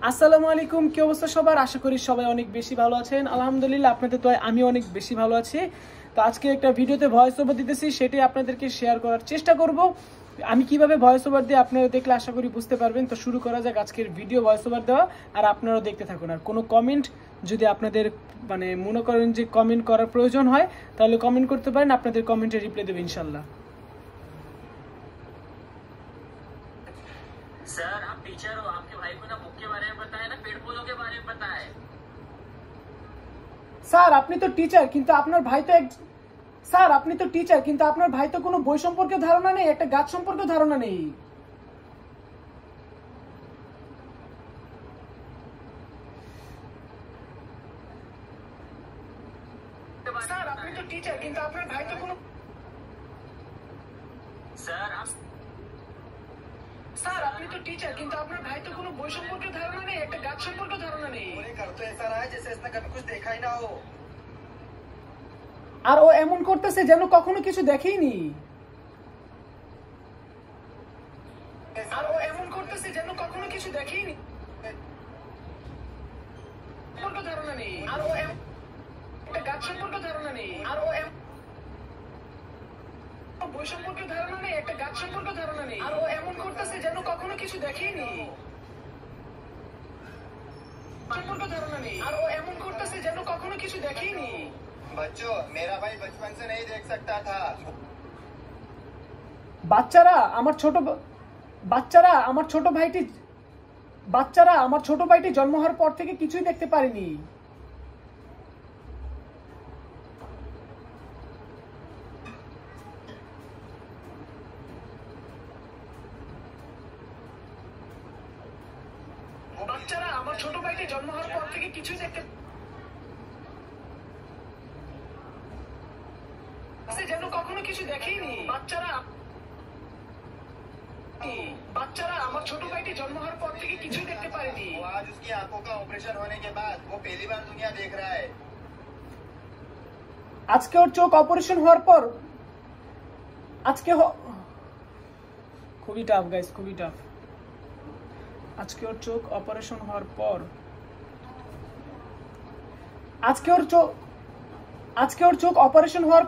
আসসালামু আলাইকুম, কি অবস্থা সবার? আশা করি সবাই অনেক বেশি ভালো আছেন। আলহামদুলিল্লাহ, আপনাদের তো আমি অনেক বেশি ভালো আছি। তো আজকে একটা ভিডিওতে ভয়েস ওভার দিতেছি, সেটাই আপনাদেরকে শেয়ার করার চেষ্টা করব। আমি কিভাবে ভয়েস ওভার দিয়ে আপনারা দেখলে আশা করি বুঝতে পারবেন। তো শুরু করা যাক আজকের ভিডিও ভয়েস ওভার দেওয়া, আর আপনারাও দেখতে থাকুন। আর কোনো কমেন্ট যদি আপনাদের মনে করেন যে কমেন্ট করার প্রয়োজন হয়, তাহলে কমেন্ট করতে পারেন, আপনাদের কমেন্টে রিপ্লাই দেবো ইনশাল্লাহ। सर आप टीचर हो, आपके भाई को ना बुक के बारे में पता है ना, पेड़ पौधों के बारे में पता है। স্যার আপনি তো টিচার, কিন্তু আপনার ভাই তো স্যার আপনি তো টিচার, কিন্তু আপনার ভাই তো কোনো বই সম্পর্কে ধারণা নেই, একটা গাছ সম্পর্কে ধারণা নেই। স্যার আপনি তো টিচার, কিন্তু আপনার ভাই তো কোনো স্যার আপনি তো টিচার, কিন্তু আপনার ভাই তো কোনো বই সম্পর্কে ধারণা নেই, একটা গাছ সম্পর্কে ধারণা নেই। আর ও এমন করতেছে যেন কখনো কিছু দেখেইনি। আর ও এমন করতেছে যেন কখনো কিছু দেখেইনি। সম্পর্কে ধারণা নেই। আর ও একটা গাছ সম্পর্কে ধারণা নেই। আর ও বই সম্পর্কে ধারণা নেই, একটা গাছ সম্পর্কে ধারণা নেই। আর ও এমন করতেছে যেন কখনো কিছু দেখেইনি। সম্পর্কে ধারণা নেই। আর ও এমন করতেছে যেন কখনো কিছু দেখেইনি। बच्चों, मेरा भाई बचपन से नहीं देख सकता था। বাচ্চারা আমার ছোট ভাইটি জন্ম হওয়ার পর থেকে কিছুই দেখতে পারেনি। বাচ্চারা আমার ছোট ভাইটি জন্ম হওয়ার পর থেকে কিছুই দেখতে যেন কখনো কিছু দেখেইনি। বাচ্চারা আমার ছোট ভাইটি জন্ম হওয়ার পর থেকে কিছুই দেখতে পারেনি। वो आज उसकी आंखों का ऑपरेशन होने के बाद वो पहली बार दुनिया देख रहा है। আজকে ওর চোখ অপারেশন হওয়ার পর খুবই টাফ গাইস, খুবই টাফ। আজকে ওর চোখ অপারেশন হওয়ার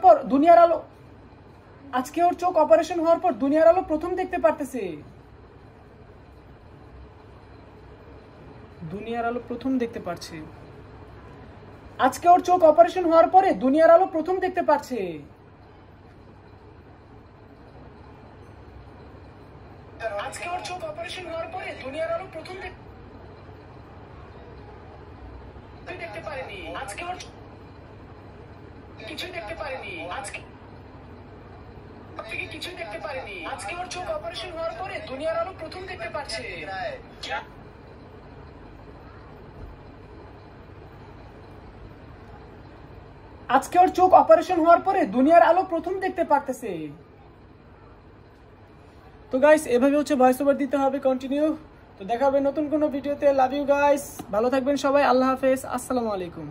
পর দুনিয়ার আলো প্রথম দেখতে পারতেছে। দুনিয়ার আলো প্রথম দেখতে পারছে। আজকে ওর চোখ অপারেশন হওয়ার পরে দুনিয়ার আলো প্রথম দেখতে পারছে। আজকে ওর চোখ অপারেশন হওয়ার পরে দুনিয়ার আলো প্রথম দেখতে পারেনি। আজকে ওর কিছুই দেখতে পারেনি। আজকে কিছুই দেখতে পারেনি। আজকে ওর চোখ অপারেশন হওয়ার পরে দুনিয়ার আলো প্রথম দেখতে পাচ্ছে। আজকে ওর চোখ অপারেশন হওয়ার পরে দুনিয়ার আলো প্রথম দেখতে পারতেছে। তো গাইস, এভাবে হচ্ছে ভয়েস ওভার দিতে হবে কন্টিনিউ। তো দেখা হবে নতুন কোনো ভিডিওতে। লাভ ইউ গাইস, ভালো থাকবেন সবাই। আল্লাহ হাফেজ, আসসালামু আলাইকুম।